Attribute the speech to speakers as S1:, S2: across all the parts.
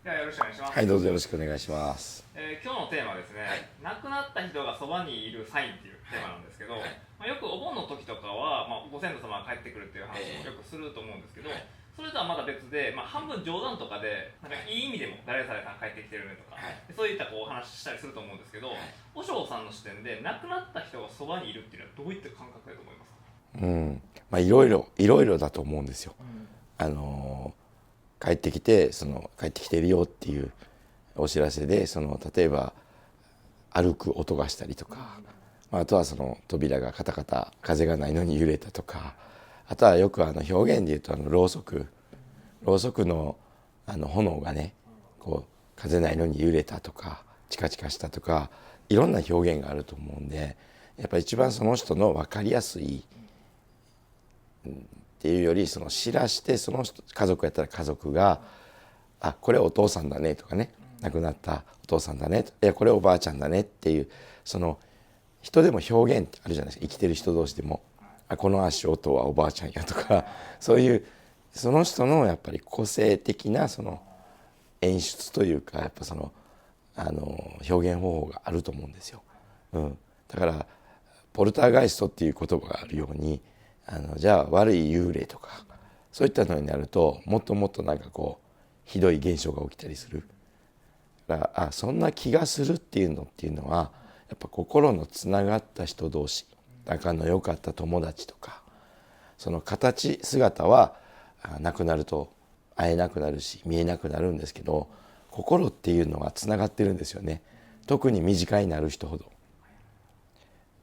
S1: ではよろしくお願いします。
S2: はい、どうぞよろしくお願いします。
S1: 今日のテーマはですね、亡くなった人がそばにいるサインっていうテーマなんですけど、よくお盆の時とかは、ご先祖様が帰ってくるっていう話もよくすると思うんですけど、それとはまた別で、半分冗談とかでなんかいい意味でも誰々さん帰ってきてるねとか、そういったこうお話したりすると思うんですけど、和尚さんの視点で亡くなった人がそばにいるっていうのはどういった感覚だと思いますか？
S2: いろいろだと思うんですよ。あの帰ってきて帰ってきてるよっていうお知らせで例えば歩く音がしたりとか、あとは扉がカタカタ風がないのに揺れたとか、あとはよく表現で言うとろうそくの炎がねこう風ないのに揺れたとかチカチカしたとか、いろんな表現があると思うんで、やっぱり一番その人の分かりやすいっていうより、知らしてその人、家族やったら家族が「あ、これお父さんだね」とかね、亡くなったお父さんだねと、いやこれおばあちゃんだねっていう、人でも表現ってあるじゃないですか。生きてる人同士でも「あ、この足音はおばあちゃんや」とか、そういうその人のやっぱり個性的な演出というか、やっぱ表現方法があると思うんですよ。だからポルターガイストっていう言葉があるように、じゃあ悪い幽霊とかそういったのになると、もっともっとなんかこうひどい現象が起きたりする。だからそんな気がするっていうのは、やっぱ心のつながった人同士、仲の良かった友達とか、その形姿はなくなると会えなくなるし見えなくなるんですけど、心っていうのはつながってるんですよね。特に身近になる人ほど。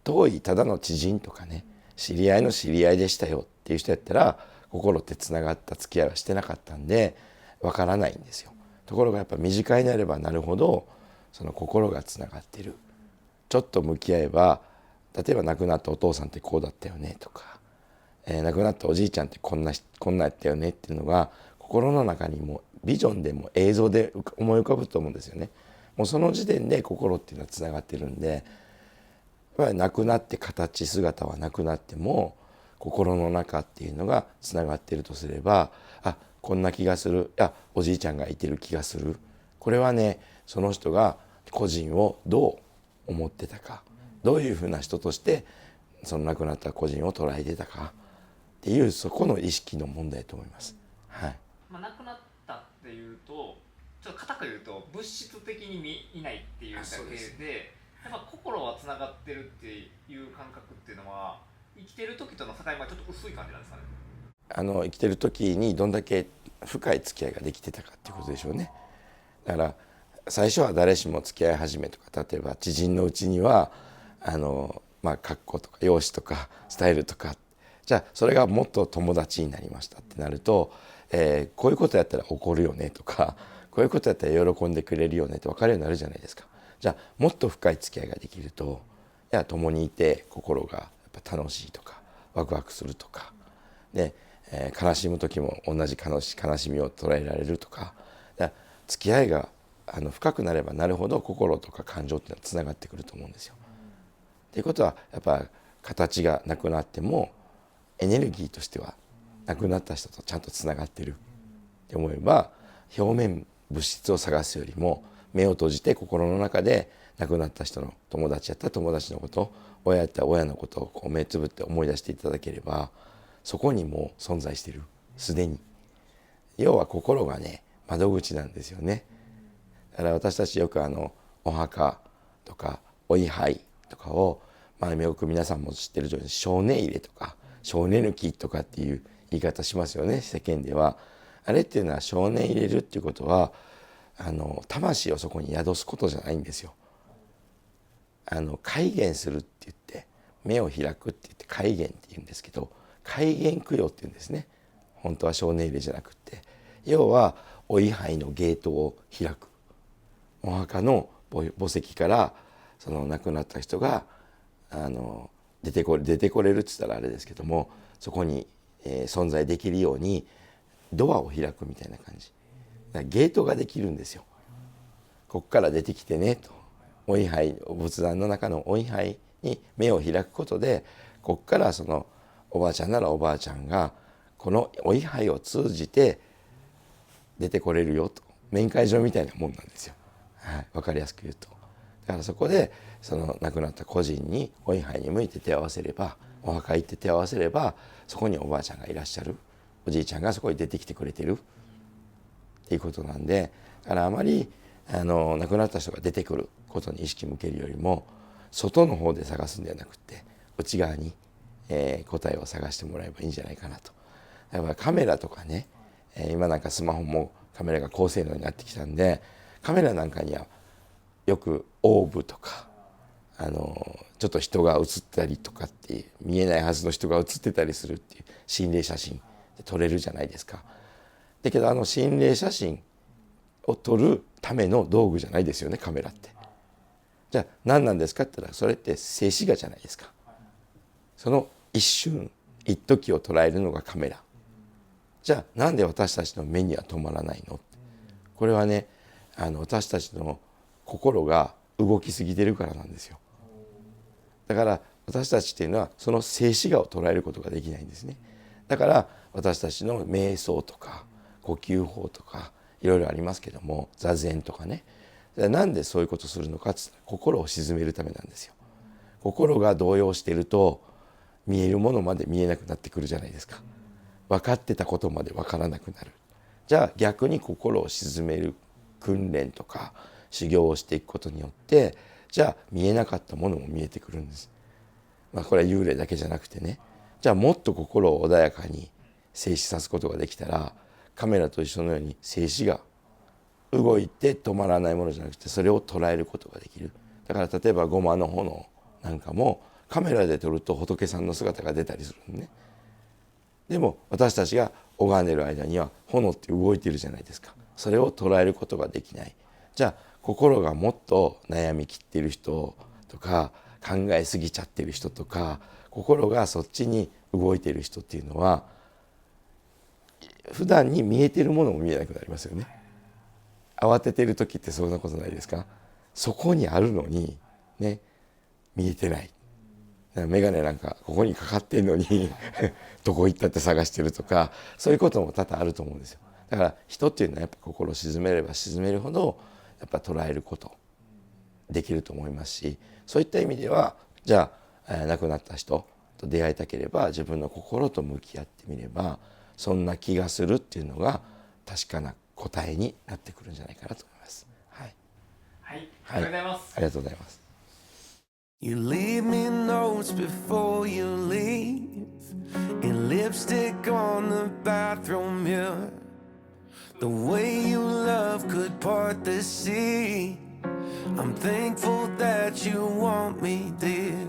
S2: 遠いただの知人とかね、知り合いの知り合いでしたよっていう人やったら、心ってつながった付き合いはしてなかったんでわからないんですよ。ところがやっぱ身近になればなるほど、その心がつながってる。ちょっと向き合えば、例えば亡くなったお父さんってこうだったよねとか、亡くなったおじいちゃんってこんなやったよねっていうのが、心の中にもビジョンでも映像で思い浮かぶと思うんですよね。もうその時点で心っていうのはつながってるんで、やっぱりなくなって形姿はなくなっても心の中っていうのがつながっているとすれば、あ、こんな気がする、いやおじいちゃんがいてる気がする、これはねその人が個人をどう思ってたか、どういうふうな人としてその亡くなった個人を捉えてたかっていう、そこの意識の問題だと思います。はい。
S1: 亡くなったっていうと、ちょっと硬く言うと物質的に見ないっていうだけで、やっぱ心はつながってるっていう感覚っていうのは生きてる時との境目がちょっと薄い感じなんですかね。
S2: 生きてる時にどんだけ深い付き合いができてたかっていうことでしょうね。だから最初は誰しも付き合い始めとか、例えば知人のうちには格好とか容姿とかスタイルとか、じゃあそれがもっと友達になりましたってなると、こういうことやったら怒るよねとか、こういうことやったら喜んでくれるよねって分かるようになるじゃないですか。じゃあもっと深い付き合いができると、いや共にいて心がやっぱ楽しいとかワクワクするとかで、悲しむ時も同じ悲しみを捉えられるとか、付き合いが深くなればなるほど心とか感情っていうのはつながってくると思うんですよ。っていうことはやっぱ形がなくなってもエネルギーとしては亡くなった人とちゃんとつながってるって思えば、表面物質を探すよりも目を閉じて心の中で亡くなった人の友達やったら友達のこと、親やったら親のことをこう目つぶって思い出していただければ、そこにもう存在している、すでに。要は心がね窓口なんですよね。だから私たちよくお墓とかお位牌とかを、よく皆さんも知ってるように性根入れとか性根抜きとかっていう言い方しますよね、世間では。あれっていうのは性根入れるっていうことは魂をそこに宿すことじゃないんですよ。開眼するって言って目を開くって言って開眼って言うんですけど、開眼供養って言うんですね。本当は性根入れじゃなくって、要はお位牌のゲートを開く、お墓の墓石からその亡くなった人が出てこれるって言ったらあれですけども、そこに、存在できるようにドアを開くみたいな感じ。だからゲートができるんですよ。こっから出てきてねと、お位牌、仏壇の中のお位牌に目を開くことで、こっからそのおばあちゃんならおばあちゃんがこのお位牌を通じて出てこれるよと、面会場みたいなもんなんですよ、はい、分かりやすく言うと。だからそこでその亡くなった個人にお位牌に向いて手を合わせれば、お墓行って手を合わせれば、そこにおばあちゃんがいらっしゃる、おじいちゃんがそこに出てきてくれてるっていうことなんで、だからあまり亡くなった人が出てくることに意識向けるよりも、外の方で探すんではなくて内側に、答えを探してもらえばいいんじゃないかなと。だからカメラとかね、今なんかスマホもカメラが高性能になってきたんで、カメラなんかにはよくオーブとかちょっと人が写ったりとかっていう、見えないはずの人が写ってたりするっていう心霊写真で撮れるじゃないですか。だけど心霊写真を撮るための道具じゃないですよね、カメラって。じゃあ何なんですかって言ったら、それって静止画じゃないですか。その一瞬一時を捉えるのがカメラ。じゃあなんで私たちの目には止まらないの。これはね、私たちの心が動きすぎてるからなんですよ。だから私たちっていうのはその静止画を捉えることができないんですね。だから私たちの瞑想とか呼吸法とかいろいろありますけども、座禅とかね、なんでそういうことをするのかって言ったら、心を鎮めるためなんですよ。心が動揺していると見えるものまで見えなくなってくるじゃないですか。分かってたことまで分からなくなる。じゃあ逆に心を鎮める訓練とか修行をしていくことによって、じゃあ見えなかったものも見えてくるんです。これは幽霊だけじゃなくてね、じゃあもっと心を穏やかに静止さすことができたら、カメラと一緒のように静止が動いて止まらないものじゃなくて、それを捉えることができる。だから例えばゴマの炎なんかもカメラで撮ると仏さんの姿が出たりするんね。でも私たちが拝んでる間には炎って動いてるじゃないですか。それを捉えることができない。じゃあ心がもっと悩みきっている人とか、考えすぎちゃってる人とか、心がそっちに動いている人っていうのは、普段に見えてるものも見えなくなりますよね。慌ててる時ってそんなことないですか。そこにあるのにね、見えてない。眼鏡なんかここにかかってんのにどこ行ったって探してるとか、そういうことも多々あると思うんですよ。だから人っていうのはやっぱ心を鎮めれば鎮めるほどやっぱ捉えることできると思いますし、そういった意味ではじゃあ亡くなった人と出会いたければ自分の心と向き合ってみれば、そんな気がするっていうのが確かな答えになってくるんじゃないかなと思います。はい、
S1: はい、ありがとうございます。
S2: ありがとうございます。
S3: You leave me notes before you leave, and lipstick on the bathroom mirror. The way you love could part the sea. I'm thankful that you want me, dear.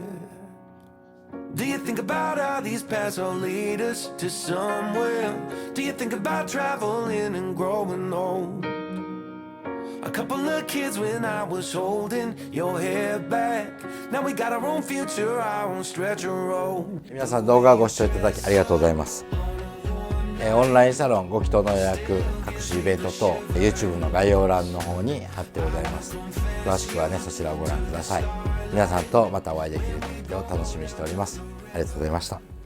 S3: Do you think about how these paths will lead us to somewhere? Do you think about traveling and growing old? A couple of kids when I was holding your hair back. Now we got our own future, our own stretch of road.
S4: 皆さん動画をご視聴いただきありがとうございます。オンラインサロンご祈祷の予約、各種イベント等 YouTube の概要欄の方に貼ってございます。詳しくはね、そちらをご覧ください。皆さんとまたお会いできる時を楽しみにしております。ありがとうございました。